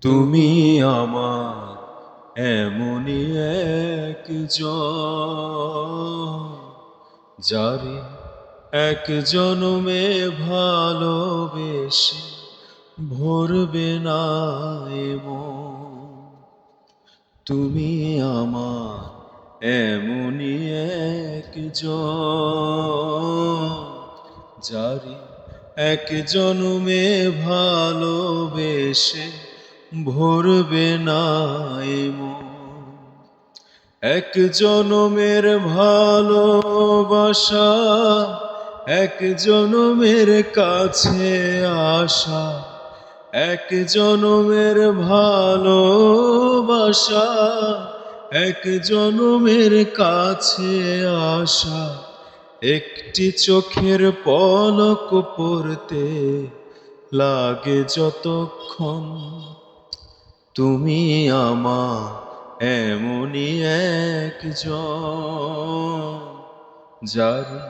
তুমি আমার এমনই একজন, যারে এক জনমে ভালোবেসে ভরবে না এ মন। তুমি আমার এমনই একজন, যারে এক জনমে ভালোবেসে ভরবে না এ মন। এক জনমের ভালোবাসা, এক জনমের কাছে আসা, এক জনমের ভালোবাসা, এক জনমের কাছে আসা, একটি চোখের পলক পড়তে লাগে যতক্ষণ। তুমি আমার এমনই একজন, যারে